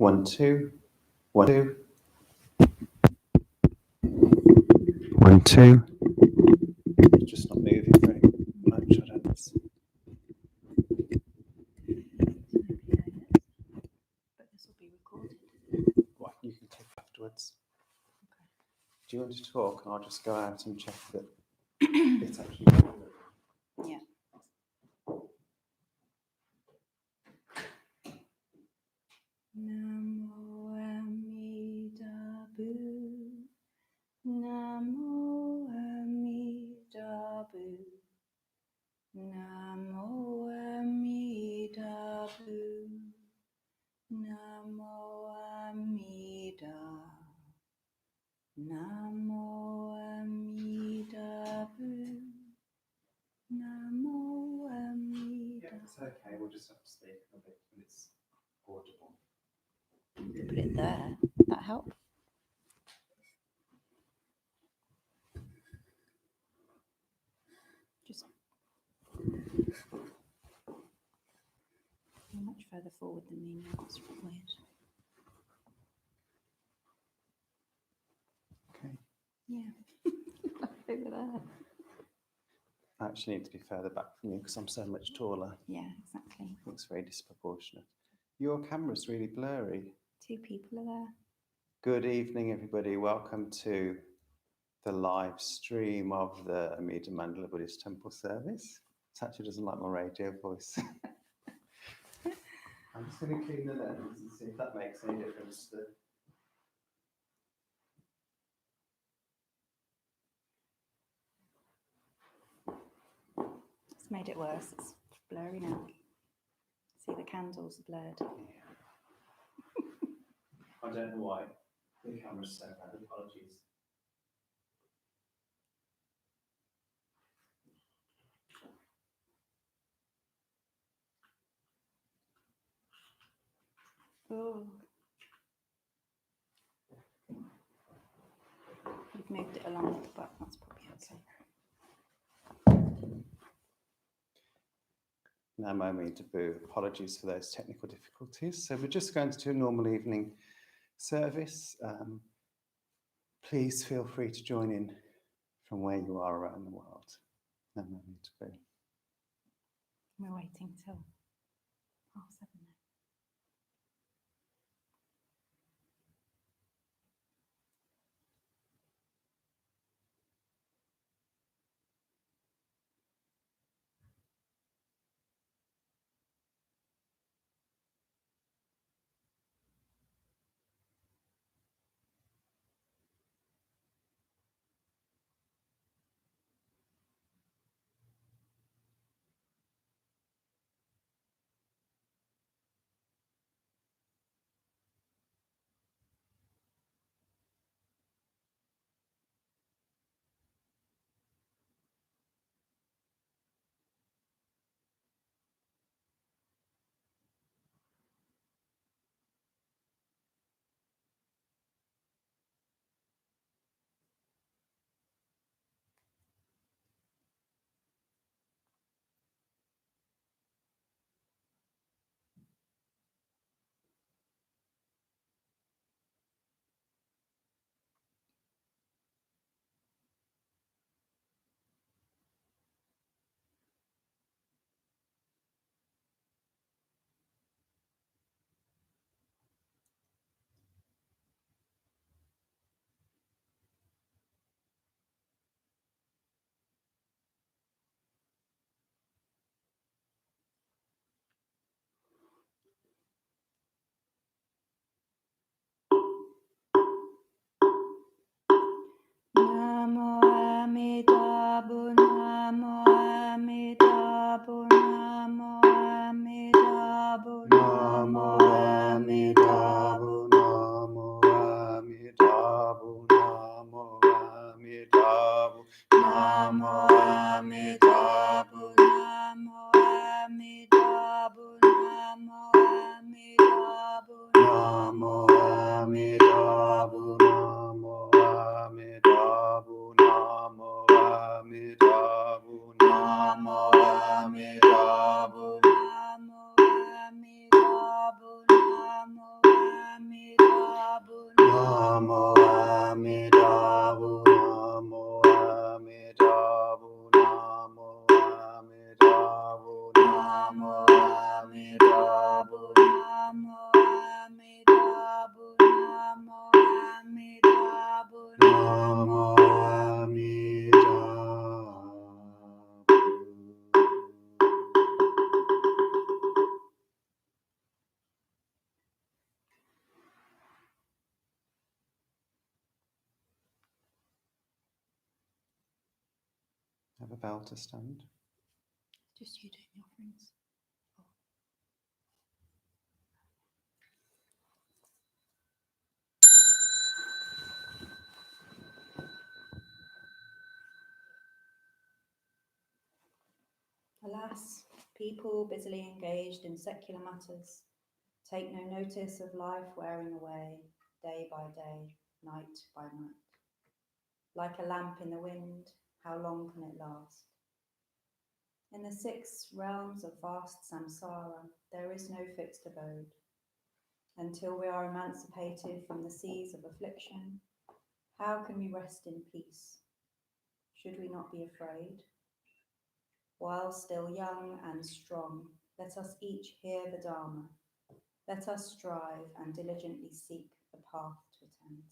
1, 2, 1, 2. 1, 2. It's just not moving very much. I don't know. But this will be recorded. What you can click afterwards. Okay. Do you want to talk? And I'll just go out and check that it's actually recorded. Yeah. Namo Amida Bu. Namo Amida Bu. Namo Amida Bu. Namo Amida. Namo Amida Bu. Namo Amida. Yeah, it's okay. We'll just have to speak a bit when it's audible. Put it there. That help? Just you're much further forward than me now. It's weird. Okay. Yeah. Over there. I actually need to be further back from you because I'm so much taller. Yeah, exactly. It looks very disproportionate. Your camera's really blurry. 2 people are there. Good evening, everybody. Welcome to the live stream of the Amida Mandala Buddhist Temple service. It actually doesn't like my radio voice. I'm just going to clean the lens and see if that makes any difference to. It's made it worse. It's blurry now. See, the candles are blurred. Yeah. I don't know why the camera's so bad. Apologies. Oh. You've moved it along, but that's probably okay. Namo Amida Bu. Apologies for those technical difficulties. So we're just going to do a normal evening service. Please feel free to join in from where you are around the world. Namo Amida Bu. We're waiting till 7:30 now. Namo Amida Bu. Namo Amida Bu. Namo Amida Bu. Namo Amida Bu. Namo Amida Bu. Namo Amida Bu. Namo Amida Bu. Namo Amida Bu. Namo Amida Bu. Namo Amida Bu. Namo Amida Bu. Namo Amida Bu. Namo Amida Bu. Namo Amida Bu. Namo Namo Amitabha, Namo Amitabha, Namo Amitabha, Namo Amitabha, Namo Amitabha, Namo Amitabha, Namo Amitabha. Have a bell to stand. Just you doing the offerings. Alas, people busily engaged in secular matters take no notice of life wearing away, day by day, night by night. Like a lamp in the wind, how long can it last? In the 6 realms of vast samsara, there is no fixed abode. Until we are emancipated from the seas of affliction, how can we rest in peace? Should we not be afraid? While still young and strong, let us each hear the Dharma. Let us strive and diligently seek the path to eternity.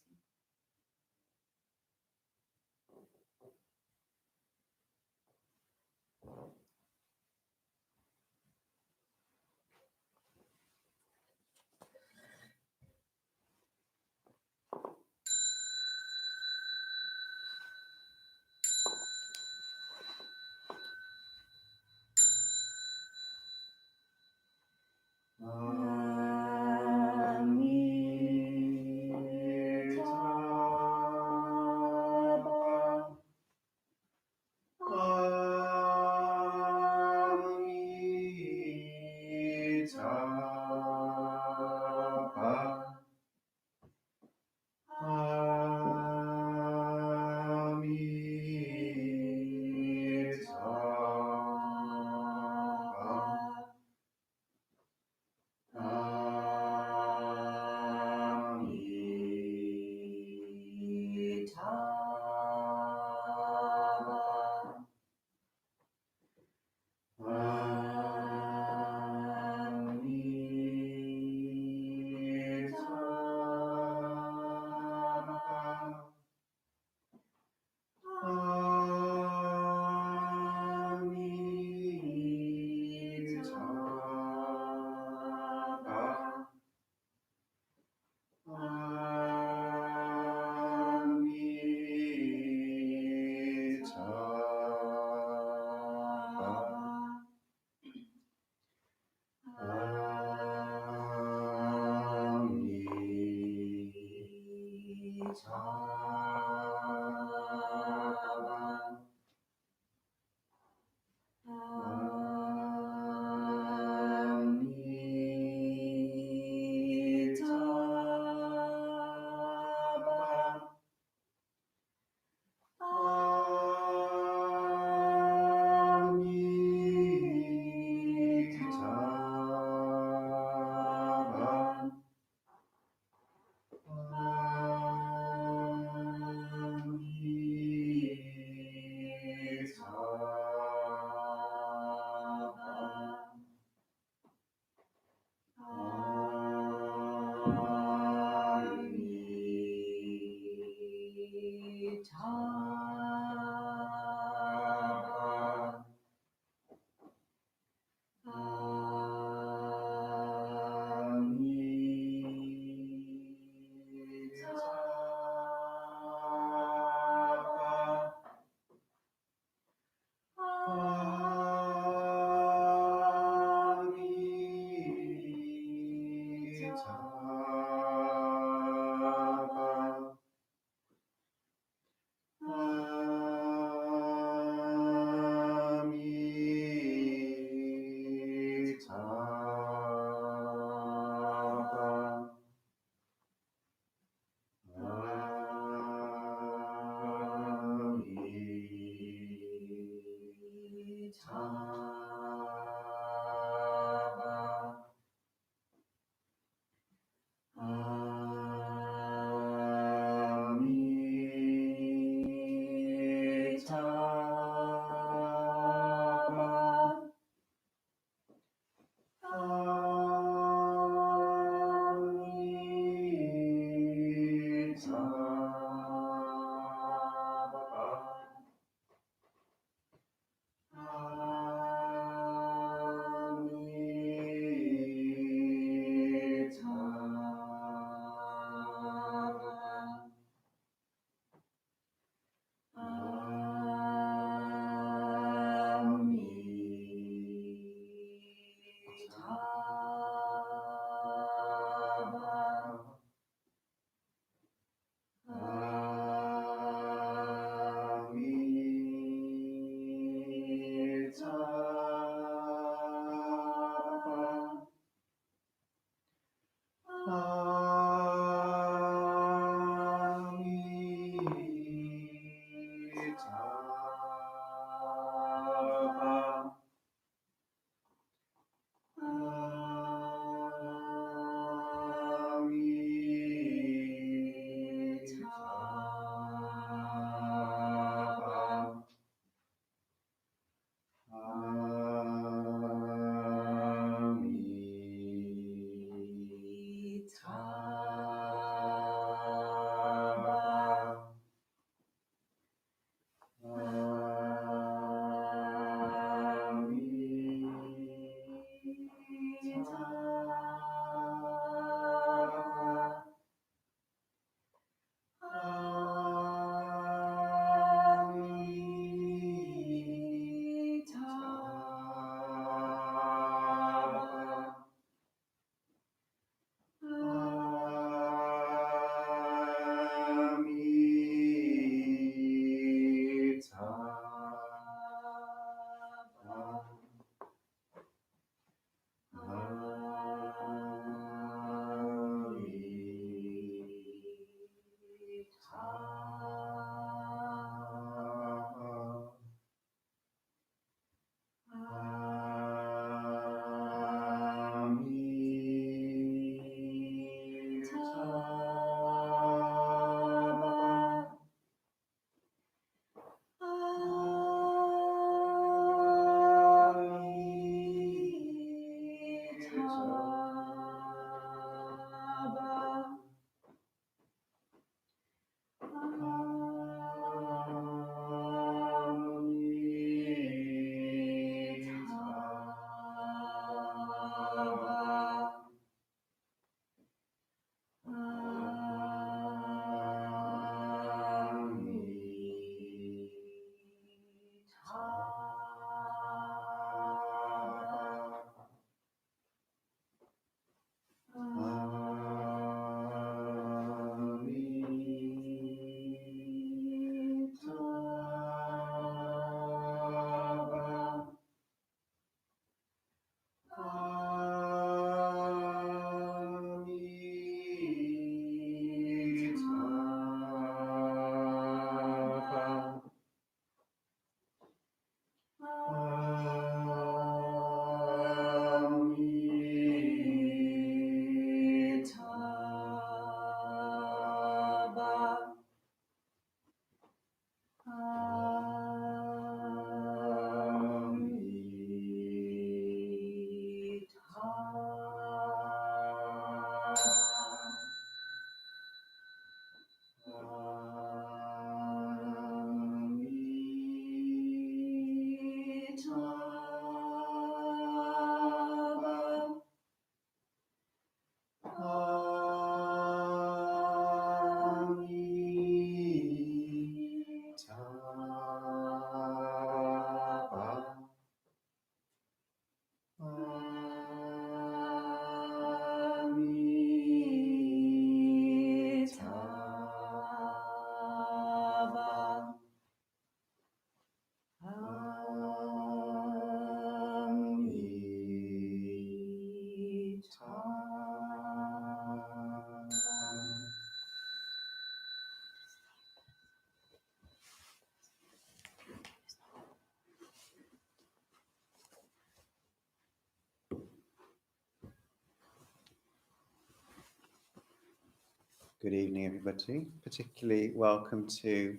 Good evening, everybody. Particularly welcome to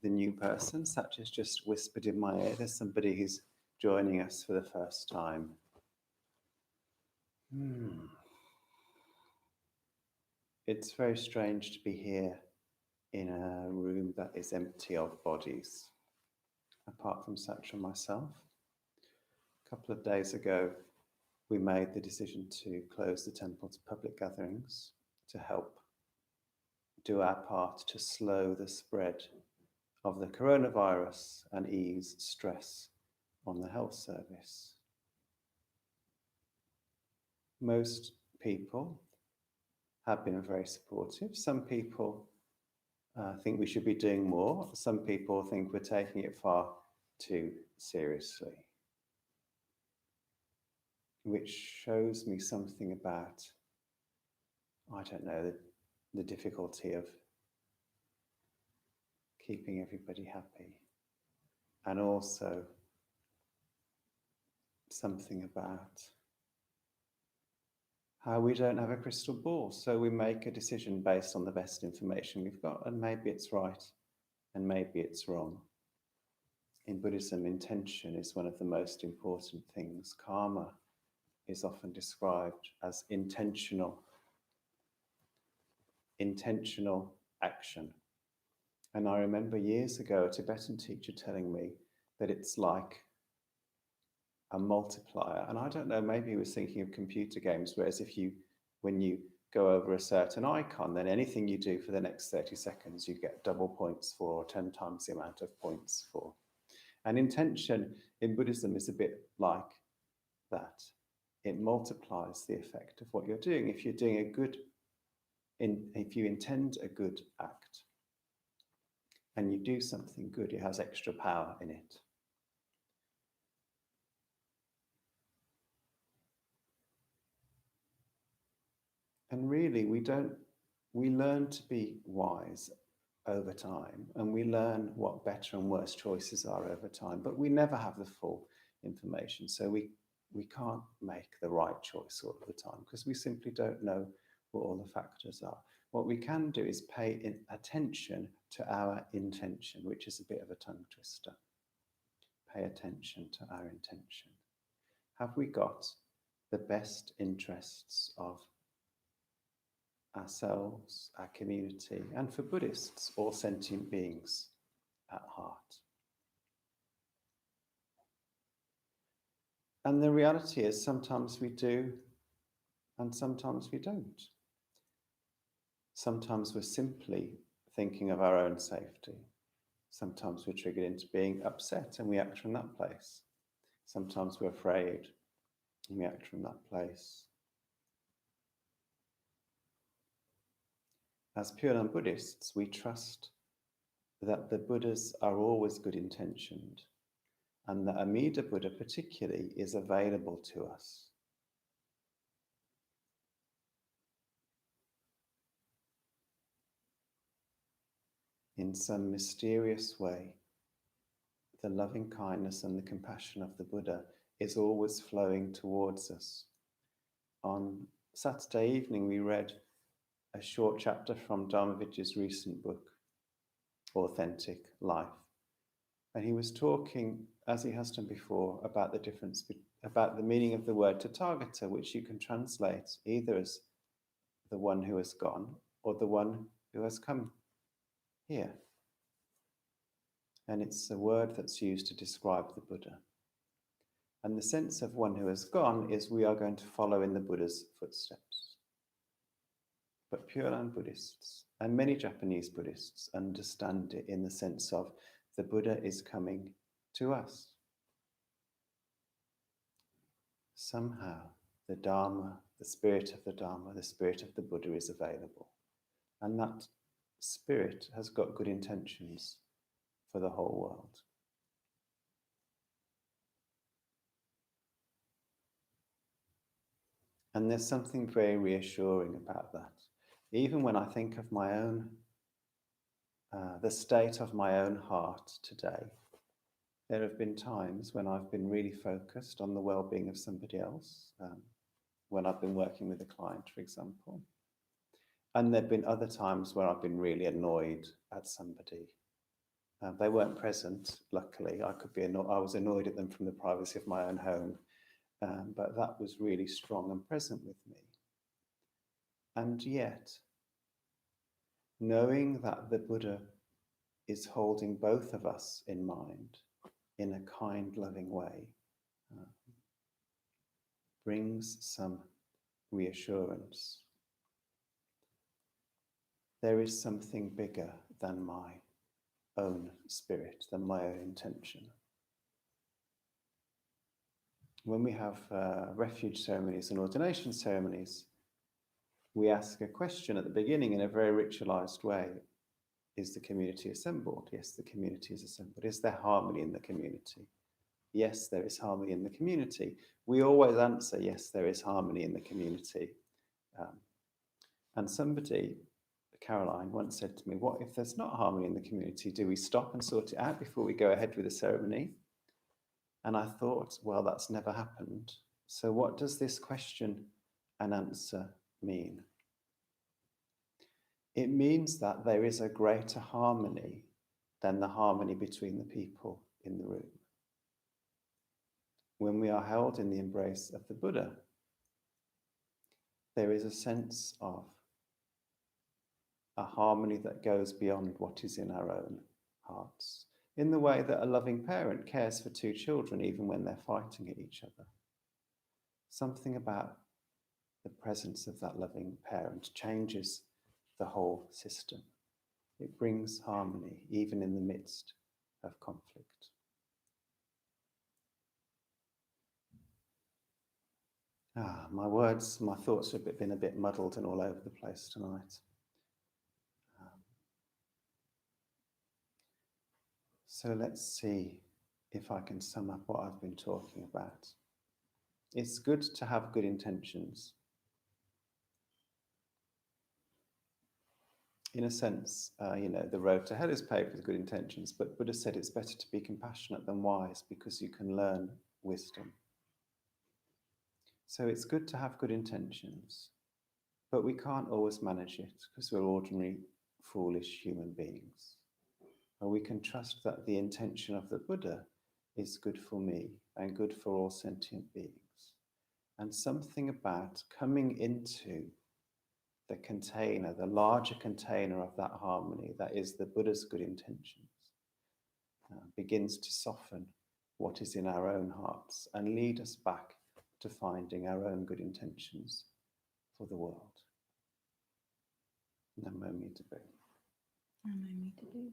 the new person. Such as just whispered in my ear. There's somebody who's joining us for the first time. It's very strange to be here in a room that is empty of bodies, apart from Satch and myself. A couple of days ago, we made the decision to close the temple to public gatherings to help do our part to slow the spread of the coronavirus and ease stress on the health service. Most people have been very supportive. Some people think we should be doing more. Some people think we're taking it far too seriously, which shows me something about, I don't know, the difficulty of keeping everybody happy, and also something about how we don't have a crystal ball, so we make a decision based on the best information we've got, and maybe it's right and maybe it's wrong. In Buddhism, intention is one of the most important things. Karma is often described as intentional action. And I remember years ago a Tibetan teacher telling me that it's like a multiplier. And I don't know, maybe he was thinking of computer games, whereas when you go over a certain icon, then anything you do for the next 30 seconds, you get double points for, or 10 times the amount of points for. And intention in Buddhism is a bit like that. It multiplies the effect of what you're doing. If you're doing if you intend a good act and you do something good, it has extra power in it. And really, we learn to be wise over time, and we learn what better and worse choices are over time, but we never have the full information. So we can't make the right choice all the time because we simply don't know what all the factors are. What we can do is pay attention to our intention, which is a bit of a tongue twister. Pay attention to our intention. Have we got the best interests of ourselves, our community, and for Buddhists, all sentient beings at heart. And the reality is sometimes we do and sometimes we don't. Sometimes we're simply thinking of our own safety. Sometimes we're triggered into being upset and we act from that place. Sometimes we're afraid and we act from that place. As Pure Land Buddhists, we trust that the Buddhas are always good intentioned, and that Amida Buddha particularly is available to us. In some mysterious way, the loving kindness and the compassion of the Buddha is always flowing towards us. On Saturday evening, we read a short chapter from Dharmavijay's recent book, Authentic Life. And he was talking, as he has done before, about the difference, about the meaning of the word Tathagata, which you can translate either as the one who has gone or the one who has come here. And it's a word that's used to describe the Buddha. And the sense of one who has gone is we are going to follow in the Buddha's footsteps. But Pure Land Buddhists and many Japanese Buddhists understand it in the sense of the Buddha is coming to us. Somehow the Dharma, the spirit of the Dharma, the spirit of the Buddha is available. And that spirit has got good intentions for the whole world. And there's something very reassuring about that. Even when I think of my own, the state of my own heart today, there have been times when I've been really focused on the well-being of somebody else, when I've been working with a client, for example. And there have been other times where I've been really annoyed at somebody. They weren't present, luckily. I was annoyed at them from the privacy of my own home, but that was really strong and present with me. And yet, knowing that the Buddha is holding both of us in mind in a kind, loving way brings some reassurance. There is something bigger than my own spirit, than my own intention. When we have refuge ceremonies and ordination ceremonies, we ask a question at the beginning in a very ritualized way. Is the community assembled? Yes, the community is assembled. Is there harmony in the community? Yes, there is harmony in the community. We always answer, yes, there is harmony in the community. And somebody, Caroline, once said to me, what if there's not harmony in the community? Do we stop and sort it out before we go ahead with the ceremony? And I thought, well, that's never happened. So what does this question and answer mean? It means that there is a greater harmony than the harmony between the people in the room. When we are held in the embrace of the Buddha, there is a sense of a harmony that goes beyond what is in our own hearts, in the way that a loving parent cares for two children even when they're fighting at each other. Something about the presence of that loving parent changes the whole system. It brings harmony even in the midst of conflict. My words, my thoughts have been a bit muddled and all over the place tonight. So let's see if I can sum up what I've been talking about. It's good to have good intentions. In a sense, the road to hell is paved with good intentions, but Buddha said it's better to be compassionate than wise because you can learn wisdom. So it's good to have good intentions, but we can't always manage it because we're ordinary, foolish human beings. And we can trust that the intention of the Buddha is good for me and good for all sentient beings. And something about coming into the container, the larger container of that harmony, that is the Buddha's good intentions, begins to soften what is in our own hearts and lead us back to finding our own good intentions for the world. Namo Mitabe. Namo Mitabe.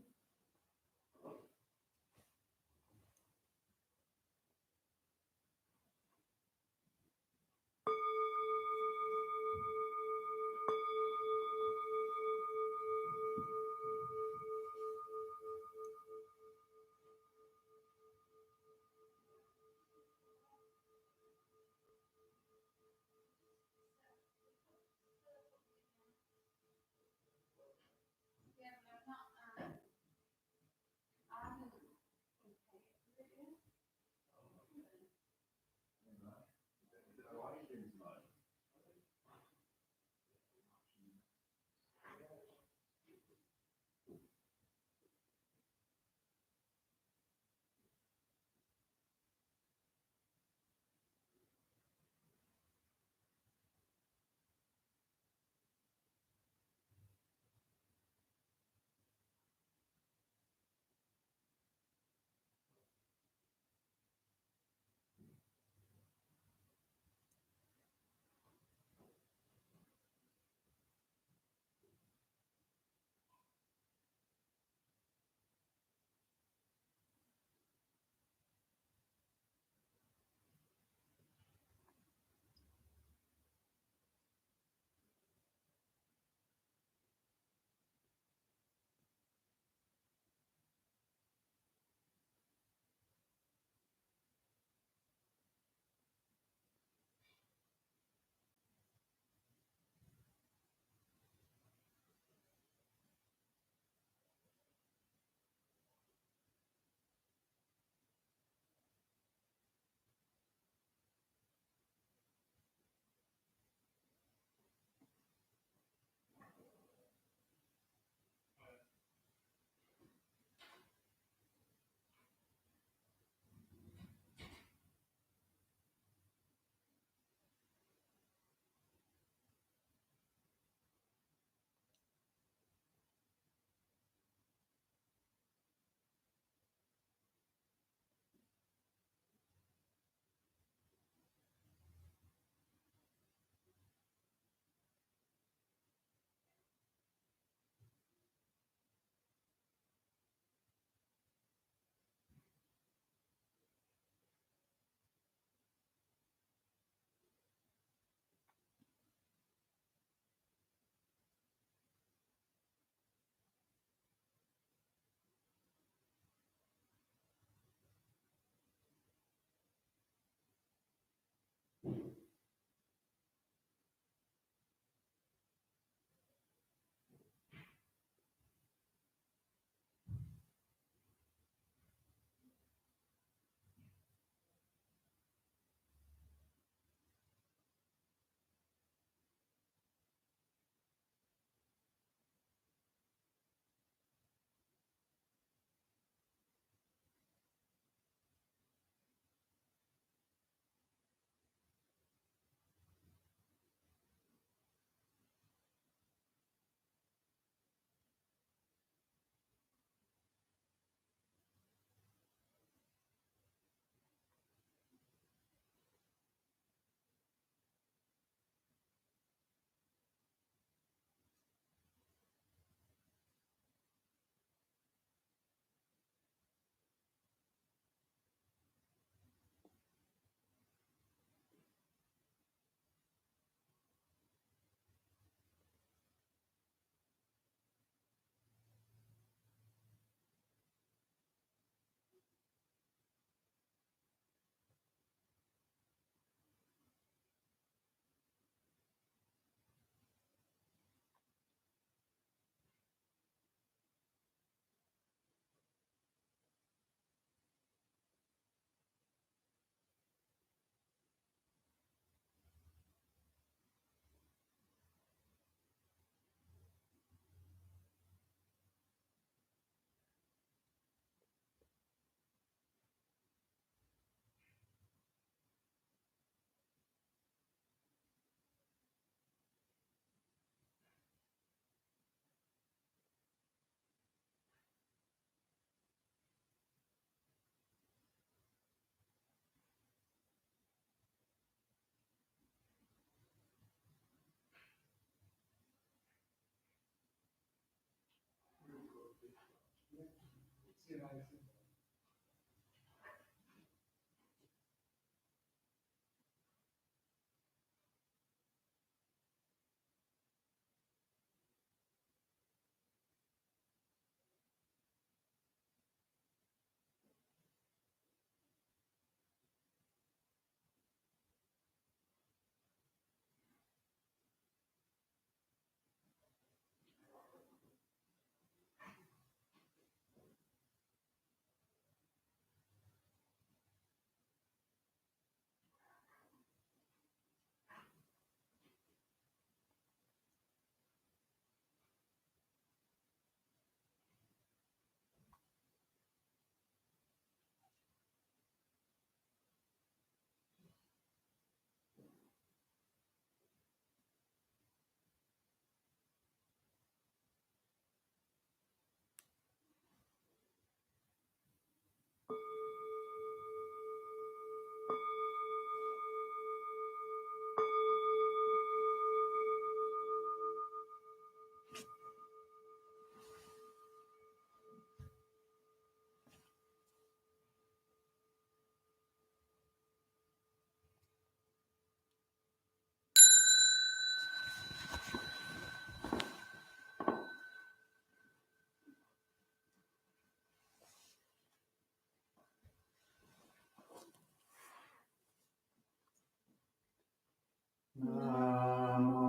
Namo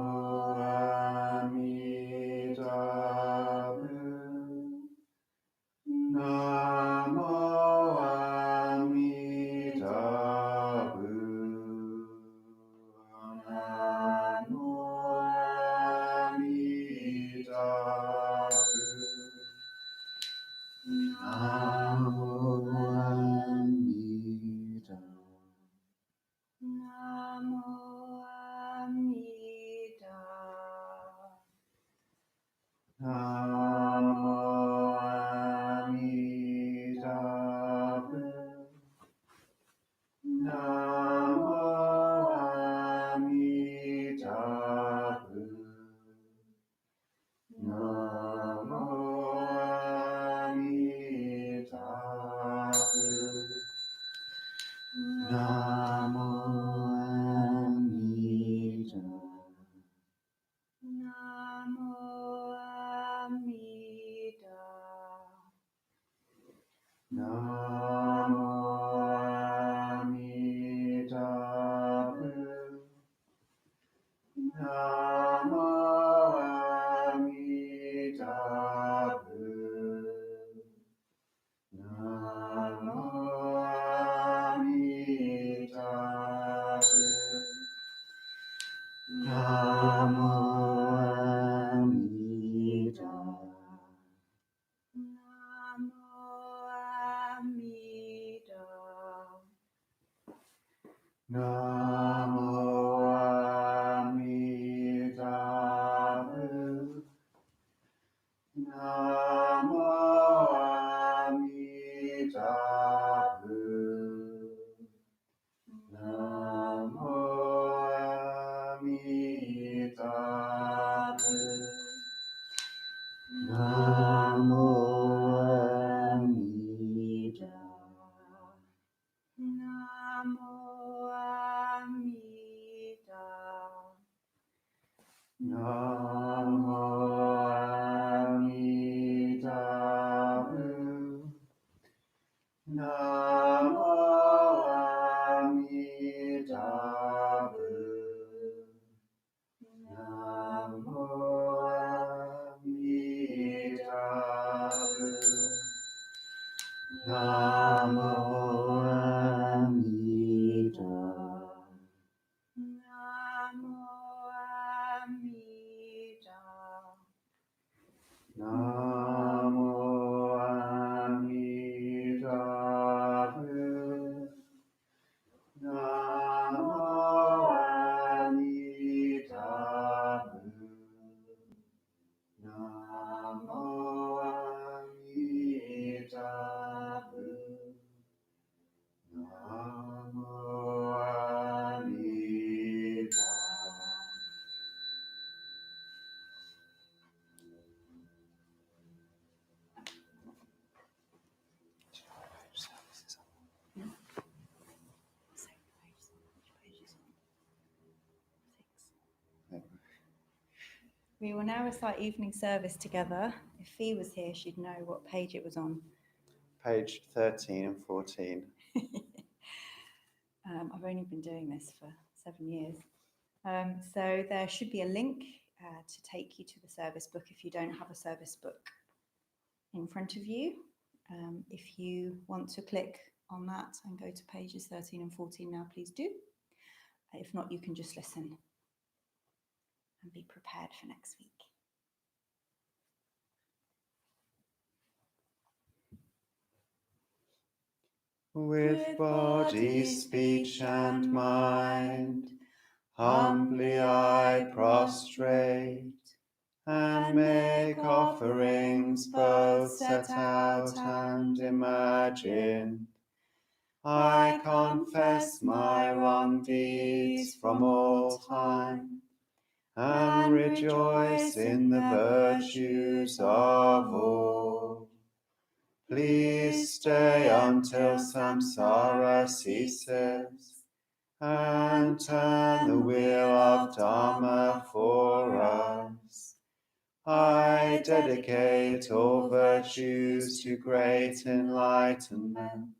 Amida Butsu. Namo Amida Butsu. Namo Amida Butsu. Namo Amida. Namo Amida. Namo Amida Butsu. Namo Amida Butsu. Namo Amida Butsu. Namo Amida. Namo Amida. Namo Amida Butsu. Namo Amida Butsu. Namo Amida Butsu. Namo Amida. Namo Amida. Namo Amida Butsu. Namo Amida Butsu. Namo Amida Butsu. Namo Amida. Namo Amida. Namo Amida Butsu. Namo Amida Butsu. Namo Amida Butsu. Namo Amida. Namo Amida. Namo Amida Butsu. Namo Amida Butsu. Namo Amida Butsu. We will now recite evening service together. If Fee was here, she'd know what page it was on. Page 13 and 14. I've only been doing this for 7 years. So there should be a link to take you to the service book if you don't have a service book in front of you. If you want to click on that and go to pages 13 and 14 now, please do. If not, you can just listen and be prepared for next week. With body, speech, and mind, humbly I prostrate, and make offerings both set out and imagined. I confess my wrong deeds from all time, and rejoice in the virtues of all. Please stay until samsara ceases, and turn the wheel of Dharma for us. I dedicate all virtues to great enlightenment.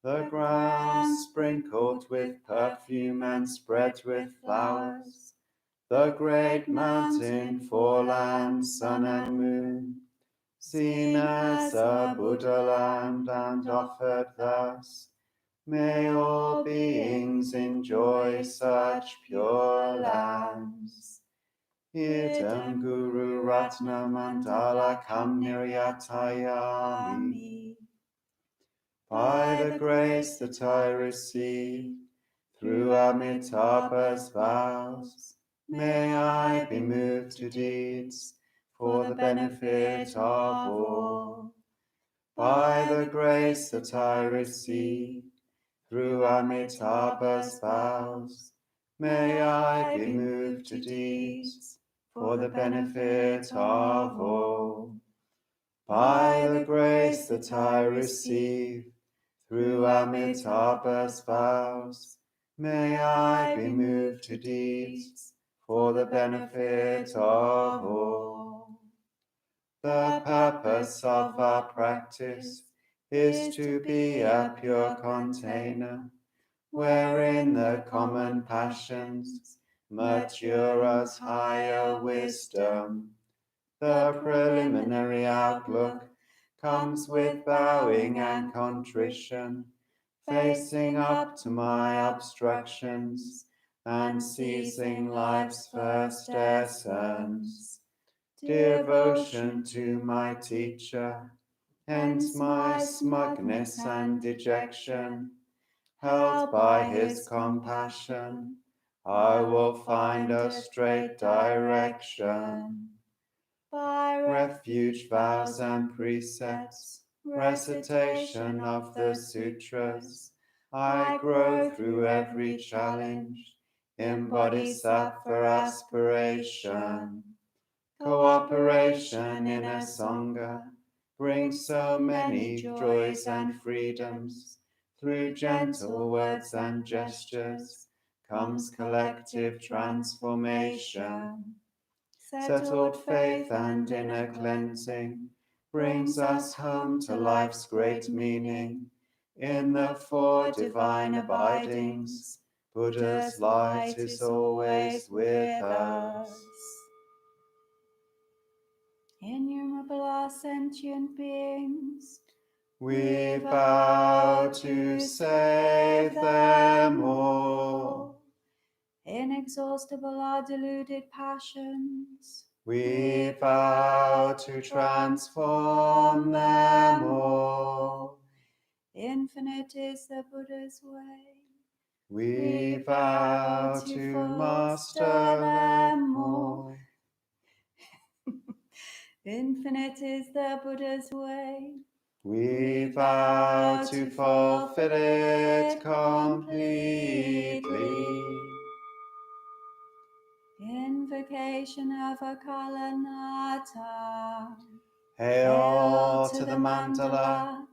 The ground sprinkled with perfume and spread with flowers, the great mountain for land, sun and moon, seen as a Buddha land and offered thus, may all beings enjoy such pure lands. Idam Guru Ratna Mandala Kam Niryatayami. By the grace that I receive through Amitabha's vows, may I be moved to deeds for the benefit of all. By the grace that I receive through Amitabha's vows, may I be moved to deeds for the benefit of all. By the grace that I receive through Amitabha's vows, may I be moved to deeds for the benefit of all. The purpose of our practice is to be a pure container, wherein the common passions mature as higher wisdom. The preliminary outlook comes with bowing and contrition, facing up to my obstructions and seizing life's first essence. Devotion to my teacher, hence my smugness and dejection. Held by his compassion, I will find a straight direction. By refuge, vows, and precepts, recitation of the sutras, I grow through every challenge, in bodhisattva aspiration. Cooperation in a sangha brings so many joys and freedoms. Through gentle words and gestures comes collective transformation. Settled faith and inner cleansing brings us home to life's great meaning. In the four divine abidings, Buddha's light is always with us. Innumerable are sentient beings. We vow to save them all. Inexhaustible are deluded passions. We vow to transform them all. Infinite is the Buddha's way. We vow to master them all. Infinite is the Buddha's way. We vow to fulfill it completely. Invocation of Akalanata. Hail to the mandala.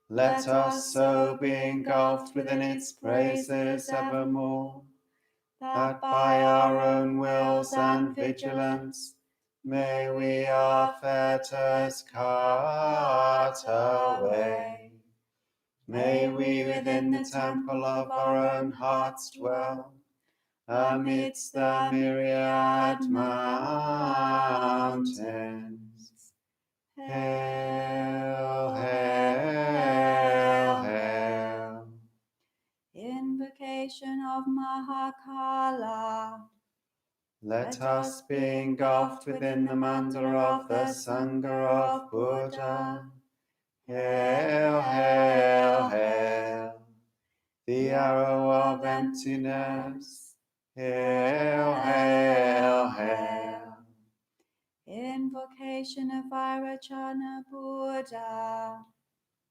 Let us so be engulfed within its praises evermore, that by our own wills and vigilance May we our fetters cut away. May we within the temple of our own hearts dwell, amidst the myriad mountains. Hail, hail, hail. Invocation of Mahakala. Let us be engulfed within the mantra of the Sangha of Buddha. Hail, hail, hail. The arrow of emptiness. Hail, hail, hail. Invocation of Vairocana Buddha.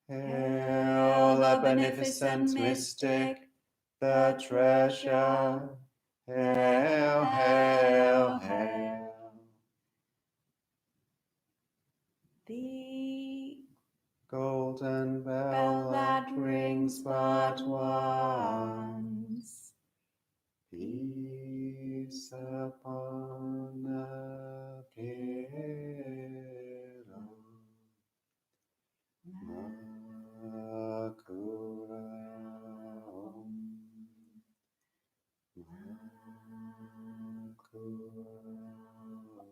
Hail, the beneficent mystic, the treasure. Hail, hail, hail. The Golden bell that rings but once. Peace upon the pillow. Makura Om. Makura Om.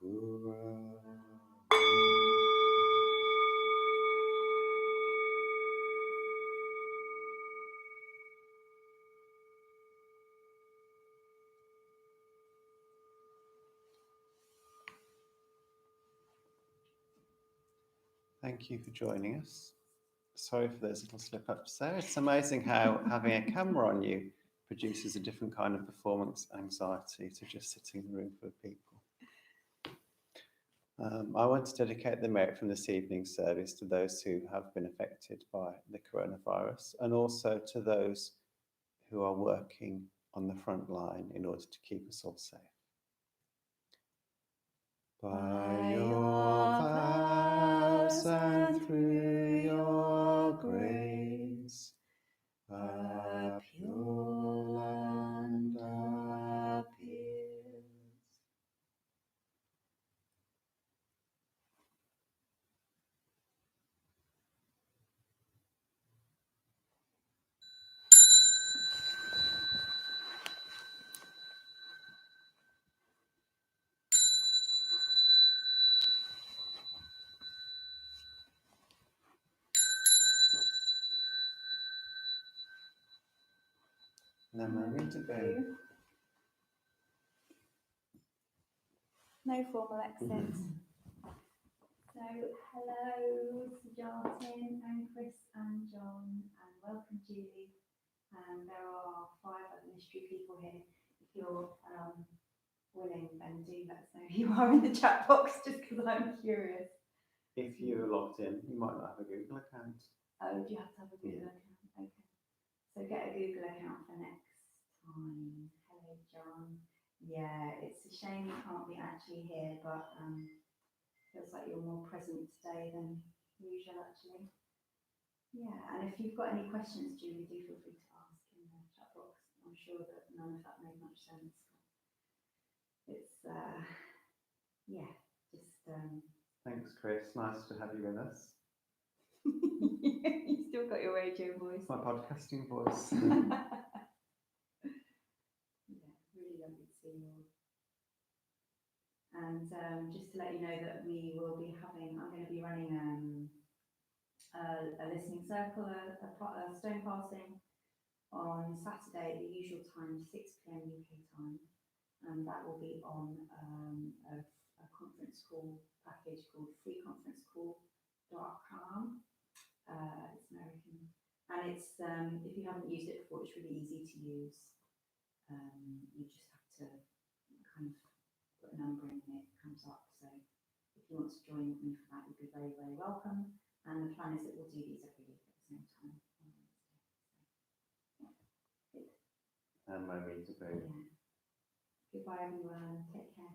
Makura Om. Thank you for joining us. Sorry for those little slip-ups there. It's amazing how having a camera on you produces a different kind of performance anxiety to just sitting in a room full of people. I want to dedicate the merit from this evening's service to those who have been affected by the coronavirus, and also to those who are working on the front line in order to keep us all safe. By your vows and through your grace, a pure land appears. Nembutsu. No formal exit. So, hello, Sujatin and Chris and John, and welcome, Julie. There are 5 other mystery people here. If you're willing, then do let us know who you are in the chat box, just because I'm curious. If you're logged in, you might not have a Google account. Oh, do you have to have a Google account? Okay. So get a Google account for next time. Hello, John. Yeah, it's a shame you can't be actually here, but feels like you're more present today than usual, actually. Yeah, and if you've got any questions, Julie, do feel free to ask in the chat box. I'm sure that none of that made much sense. It's, yeah, just... Thanks, Chris. Nice to have you with us. You still got your radio voice. My podcasting voice. Yeah, really lovely to see you all. And just to let you know that we will be having, I'm going to be running a listening circle, a stone passing on Saturday at the usual time, 6 p.m. UK time. And that will be on a conference call package called freeconferencecall.com. It's American. And it's, if you haven't used it before, it's really easy to use. You just have to kind of put a number in and it comes up. So if you want to join me for that, you'd be very, very welcome. And the plan is that we'll do these every week at the same time on Wednesday. So, yeah, good. And my way to go. Yeah. Goodbye, everyone. Take care.